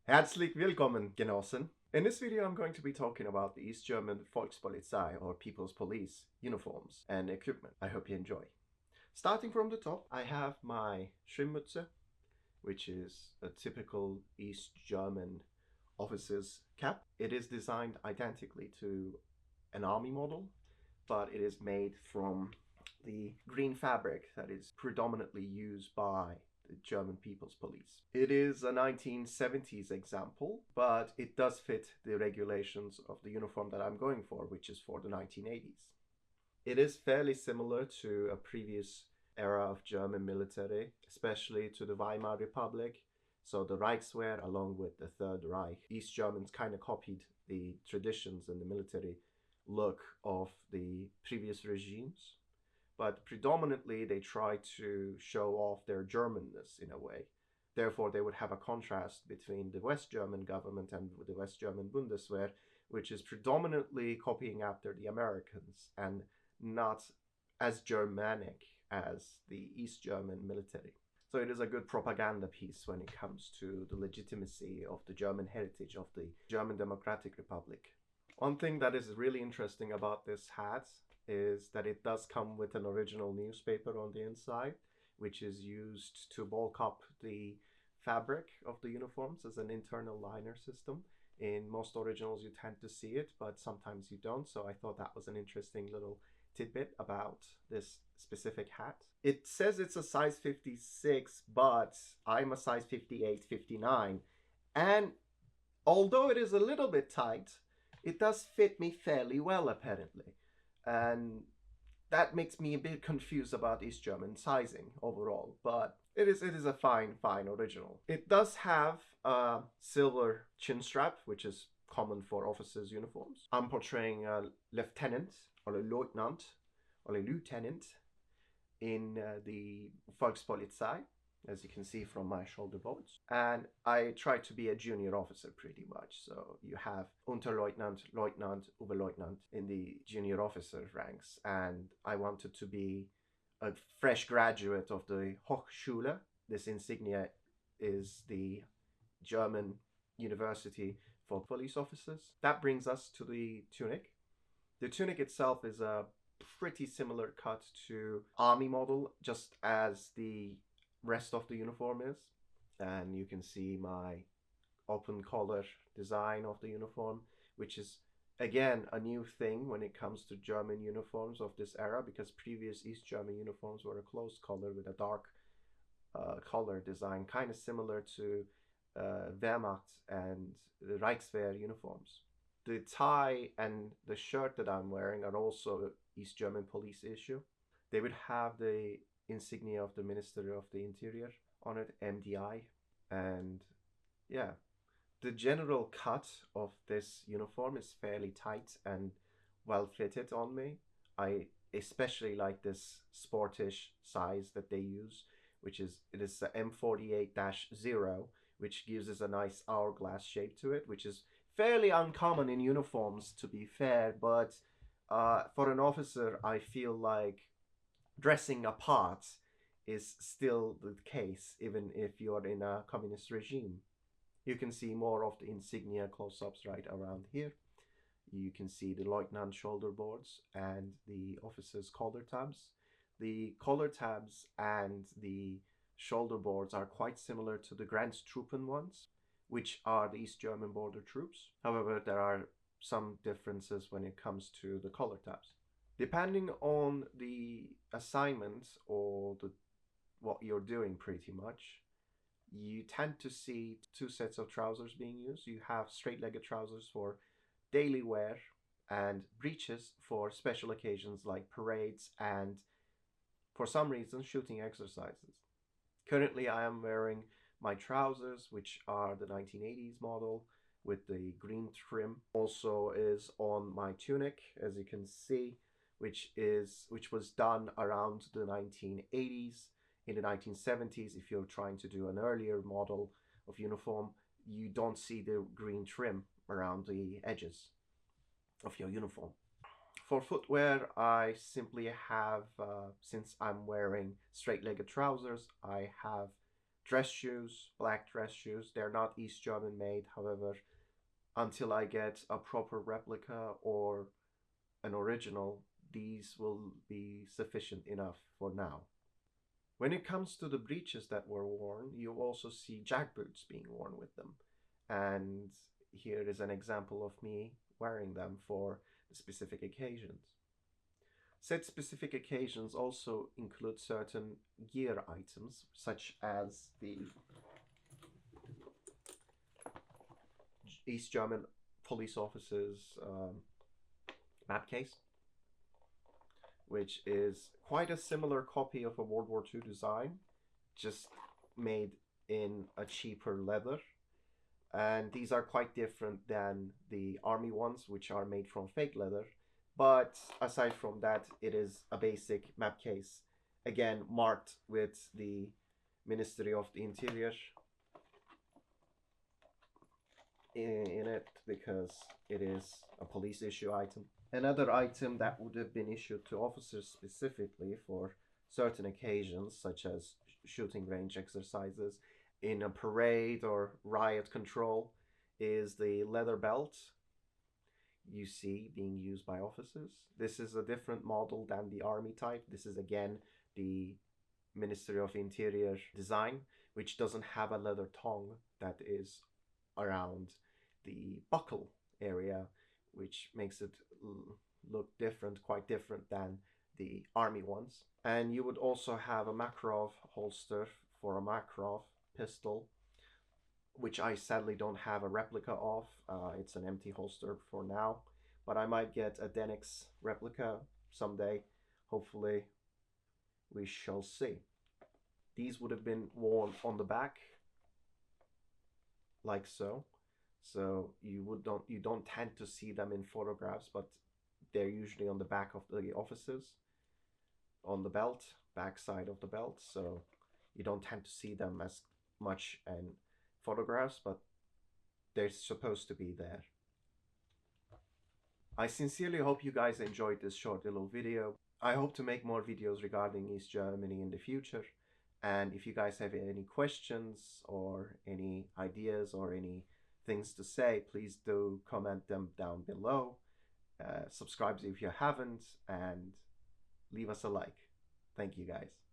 Herzlich willkommen, Genossen. In this video, I'm going to be talking about the East German Volkspolizei, or People's Police, uniforms and equipment. I hope you enjoy. Starting from the top, I have my Schwimmmütze, which is a typical East German officer's cap. It is designed identically to an army model, but it is made from the green fabric that is predominantly used by the German People's Police. It is a 1970s example, but it does fit the regulations of the uniform that I'm going for, which is for the 1980s. It is fairly similar to a previous era of German military, especially to the Weimar Republic. So the Reichswehr along with the Third Reich. East Germans kind of copied the traditions and the military look of the previous regimes, but predominantly they try to show off their Germanness in a way. Therefore, they would have a contrast between the West German government and the West German Bundeswehr, which is predominantly copying after the Americans and not as Germanic as the East German military. So it is a good propaganda piece when it comes to the legitimacy of the German heritage of the German Democratic Republic. One thing that is really interesting about this hat is that it does come with an original newspaper on the inside, which is used to bulk up the fabric of the uniforms as an internal liner system. In most originals you tend to see it, but sometimes you don't, so I thought that was an interesting little tidbit about this specific hat. It says it's a size 56, but I'm a size 58, 59, and although it is a little bit tight, it does fit me fairly well apparently, and that makes me a bit confused about East German sizing overall, but it is a fine original. It does have a silver chin strap, which is common for officers' uniforms. I'm portraying a lieutenant or a lieutenant in the Volkspolizei, as you can see from my shoulder boards. And I try to be a junior officer pretty much. So you have Unterleutnant, Leutnant, Oberleutnant in the junior officer ranks. And I wanted to be a fresh graduate of the Hochschule. This insignia is the German university for police officers. That brings us to the tunic. The tunic itself is a pretty similar cut to army model, just as the rest of the uniform is. And you can see my open collar design of the uniform, which is again a new thing when it comes to German uniforms of this era, because previous East German uniforms were a closed collar with a dark collar design, kind of similar to Wehrmacht and the Reichswehr uniforms. The tie and the shirt that I'm wearing are also East German police issue. They would have the insignia of the Minister of the Interior on it, MDI. And yeah, the general cut of this uniform is fairly tight and well fitted on me. I especially like this sportish size that they use, which is it is a M48-0, which gives us a nice hourglass shape to it, which is fairly uncommon in uniforms, to be fair, but for an officer, I feel like dressing apart is still the case, even if you're in a communist regime. You can see more of the insignia close-ups right around here. You can see the lieutenant shoulder boards and the officer's collar tabs. The collar tabs and the shoulder boards are quite similar to the Grenztruppen ones, which are the East German border troops. However, there are some differences when it comes to the collar tabs. Depending on the assignment or what you're doing pretty much, you tend to see two sets of trousers being used. You have straight-legged trousers for daily wear and breeches for special occasions like parades and, for some reason, shooting exercises. Currently, I am wearing my trousers, which are the 1980s model with the green trim. Also is on my tunic, as you can see, which was done around the 1980s. In the 1970s, if you're trying to do an earlier model of uniform, you don't see the green trim around the edges of your uniform. For footwear, I simply have, since I'm wearing straight-legged trousers, I have dress shoes, black dress shoes. They're not East German made, however, until I get a proper replica or an original, these will be sufficient enough for now. When it comes to the breeches that were worn, you also see jackboots being worn with them. And here is an example of me wearing them for specific occasions. Said specific occasions also include certain gear items, such as the East German police officers' map case, which is quite a similar copy of a World War II design, just made in a cheaper leather. And these are quite different than the army ones, which are made from fake leather. But aside from that, it is a basic map case, again marked with the Ministry of the Interior in it, because it is a police issue item. Another item that would have been issued to officers specifically for certain occasions, such as shooting range exercises, in a parade or riot control, is the leather belt you see being used by officers. This is a different model than the army type. This is again the Ministry of Interior design, which doesn't have a leather tongue that is around the buckle area, which makes it look different, quite different than the army ones. And you would also have a Makarov holster for a Makarov pistol, which I sadly don't have a replica of. It's an empty holster for now, but I might get a Denix replica someday. Hopefully, we shall see. These would have been worn on the back, like so. So you don't tend to see them in photographs, but they're usually on the back of the officers, on the belt, back side of the belt. So you don't tend to see them as much in photographs, but they're supposed to be there. I sincerely hope you guys enjoyed this short little video. I hope to make more videos regarding East Germany in the future. And if you guys have any questions or any ideas or any things to say, please do comment them down below. Subscribe if you haven't, and leave us a like. Thank you guys.